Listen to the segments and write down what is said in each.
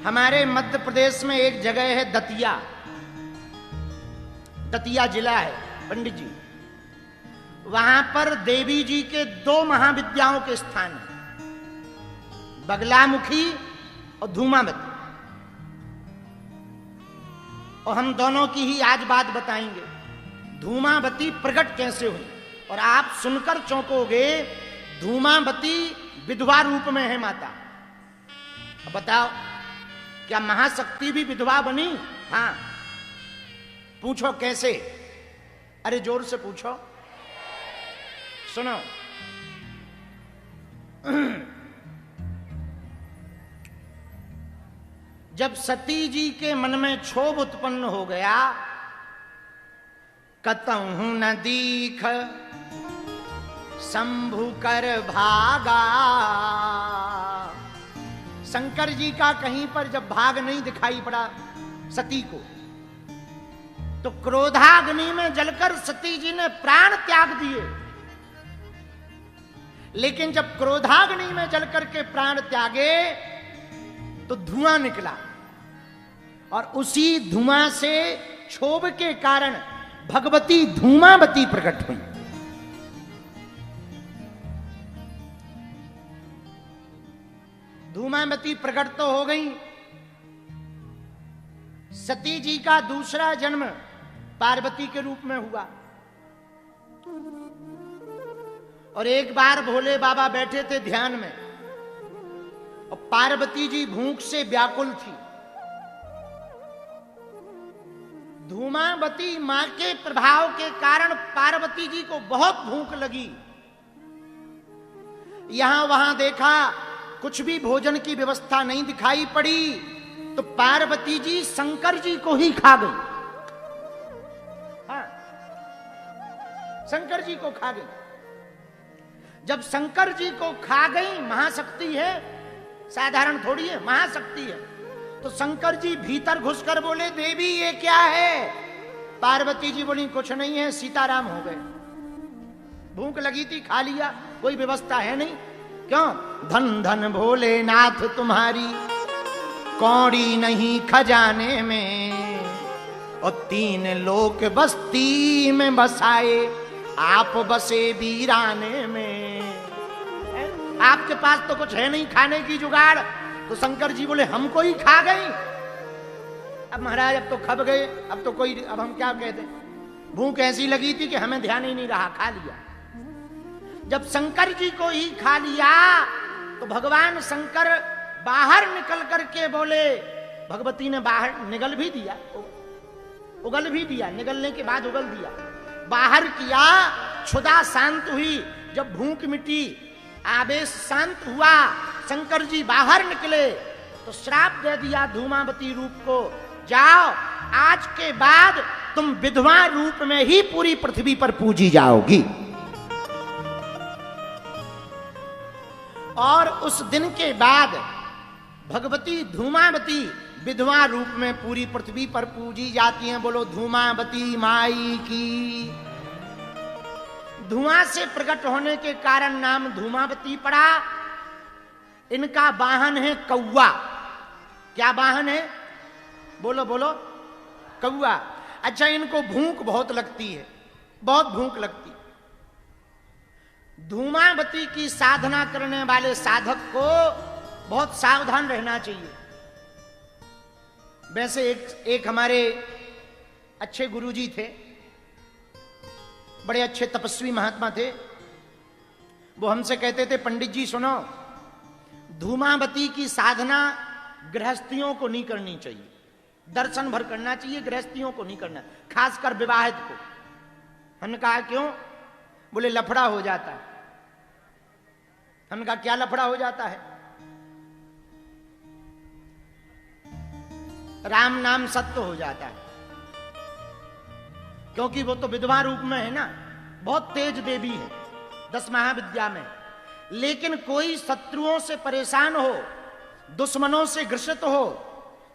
हमारे मध्य प्रदेश में एक जगह है दतिया, दतिया जिला है पंडित जी। वहां पर देवी जी के दो महाविद्याओं के स्थान हैं, बगलामुखी और धूमावती। और हम दोनों की ही आज बात बताएंगे, धूमावती प्रकट कैसे हुई। और आप सुनकर चौंकोगे, धूमावती विधवा रूप में है माता। अब बताओ, क्या महाशक्ति भी विधवा बनी? हाँ, पूछो कैसे? अरे जोर से पूछो, सुनो। जब सती जी के मन में क्षोभ उत्पन्न हो गया, कतहु न दीख शंभु कर भागा। शंकर जी का कहीं पर जब भाग नहीं दिखाई पड़ा सती को, तो क्रोधाग्नि में जलकर सती जी ने प्राण त्याग दिए। लेकिन जब क्रोधाग्नि में जलकर के प्राण त्यागे तो धुआं निकला, और उसी धुआं से क्षोभ के कारण भगवती धूमावती प्रकट हुई। धूमावती प्रकट तो हो गई। सती जी का दूसरा जन्म पार्वती के रूप में हुआ। और एक बार भोले बाबा बैठे थे ध्यान में, और पार्वती जी भूख से व्याकुल थी। धूमावती मां के प्रभाव के कारण पार्वती जी को बहुत भूख लगी। यहां वहां देखा, कुछ भी भोजन की व्यवस्था नहीं दिखाई पड़ी, तो पार्वती जी शंकर जी को ही खा गई। हाँ, शंकर जी को खा गई। जब शंकर जी को खा गई, महाशक्ति है, साधारण थोड़ी है, महाशक्ति है, तो शंकर जी भीतर घुसकर बोले, देवी ये क्या है? पार्वती जी बोली, कुछ नहीं है, सीताराम हो गए। भूख लगी थी, खा लिया, कोई व्यवस्था है नहीं। क्यों? धन धन भोलेनाथ तुम्हारी कौड़ी नहीं खजाने में, और 3 लोक बस्ती में बसाए, आप बसे वीराने में। आपके पास तो कुछ है नहीं खाने की जुगाड़, तो शंकर जी बोले, हमको ही खा गई। अब महाराज, अब तो खप गए, अब तो कोई, अब हम क्या कहते? भूख ऐसी लगी थी कि हमें ध्यान ही नहीं रहा, खा लिया। जब शंकर जी को ही खा लिया, तो भगवान शंकर बाहर निकल करके बोले, भगवती ने बाहर निगल भी दिया, उगल भी दिया, निगलने के बाद उगल दिया, बाहर किया, क्षुधा शांत हुई। जब भूख मिटी, आवेश शांत हुआ, शंकर जी बाहर निकले, तो श्राप दे दिया धूमावती रूप को, जाओ आज के बाद तुम विधवा रूप में ही पूरी पृथ्वी पर पूजी जाओगी। और उस दिन के बाद भगवती धूमावती विधवा रूप में पूरी पृथ्वी पर पूजी जाती हैं। बोलो धूमावती माई की। धुआं से प्रकट होने के कारण नाम धूमावती पड़ा। इनका वाहन है कौवा। क्या वाहन है? बोलो बोलो, कौवा। अच्छा, इनको भूख बहुत लगती है, बहुत भूख लगती है। धूमावती की साधना करने वाले साधक को बहुत सावधान रहना चाहिए। वैसे एक हमारे अच्छे गुरुजी थे, बड़े अच्छे तपस्वी महात्मा थे। वो हमसे कहते थे, पंडित जी सुनो, धूमावती की साधना गृहस्थियों को नहीं करनी चाहिए, दर्शन भर करना चाहिए, गृहस्थियों को नहीं करना, खासकर विवाहित को। हमने कहा क्यों? बोले लफड़ा हो जाता है। हमने कहा क्या लफड़ा हो जाता है? राम नाम सत्य हो जाता है, क्योंकि वो तो विधवा रूप में है ना, बहुत तेज देवी है, 10 महाविद्या में। लेकिन कोई शत्रुओं से परेशान हो, दुश्मनों से ग्रसित हो,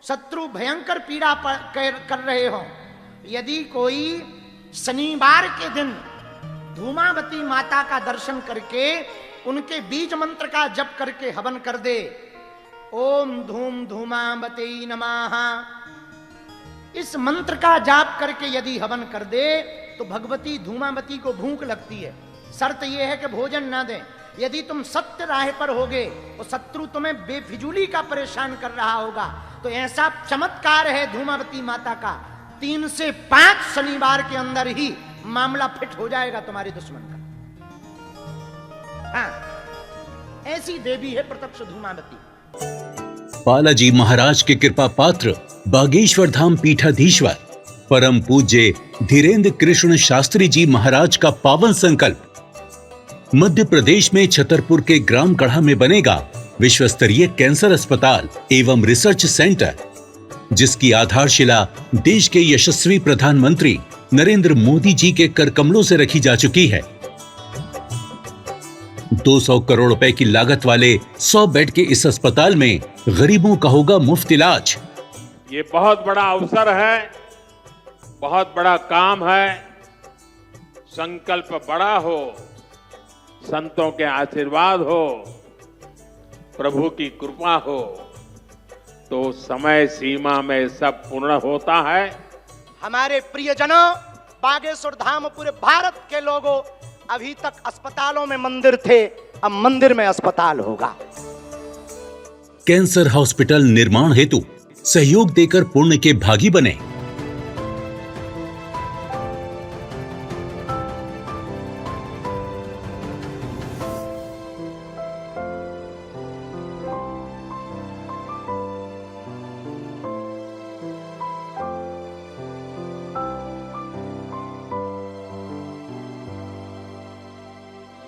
शत्रु भयंकर पीड़ा कर रहे हो, यदि कोई शनिवार के दिन धूमावती माता का दर्शन करके उनके बीज मंत्र का जप करके हवन कर दे, ओम धूम धूमावते नमः। इस मंत्र का जाप करके यदि हवन कर दे तो भगवती धूमावती को भूख लगती है। शर्त यह है कि भोजन ना दें। यदि तुम सत्य राह पर होगे तो शत्रु तुम्हें बेफिजूली का परेशान कर रहा होगा, तो ऐसा चमत्कार है धूमावती माता का, 3 से 5 शनिवार के अंदर ही मामला फिट हो जाएगा तुम्हारे दुश्मन का। हाँ, ऐसी देवी है प्रत्यक्ष धूमावती। बालाजी महाराज के कृपा पात्र बागेश्वर धाम पीठाधीश्वर परम पूज्य धीरेन्द्र कृष्ण शास्त्री जी महाराज का पावन संकल्प। मध्य प्रदेश में छतरपुर के ग्राम गढ़ा में बनेगा विश्व स्तरीय कैंसर अस्पताल एवं रिसर्च सेंटर, जिसकी आधारशिला देश के यशस्वी प्रधानमंत्री नरेंद्र मोदी जी के कर कमलों से रखी जा चुकी है। 200 करोड़ रुपए की लागत वाले 100 बेड के इस अस्पताल में गरीबों का होगा मुफ्त इलाज। ये बहुत बड़ा अवसर है, बहुत बड़ा काम है। संकल्प बड़ा हो, संतों के आशीर्वाद हो, प्रभु की कृपा हो, तो समय सीमा में सब पूर्ण होता है। हमारे प्रियजनों, बागेश्वर धाम पूरे भारत के लोगों, अभी तक अस्पतालों में मंदिर थे, अब मंदिर में अस्पताल होगा। कैंसर हॉस्पिटल निर्माण हेतु सहयोग देकर पुण्य के भागी बने।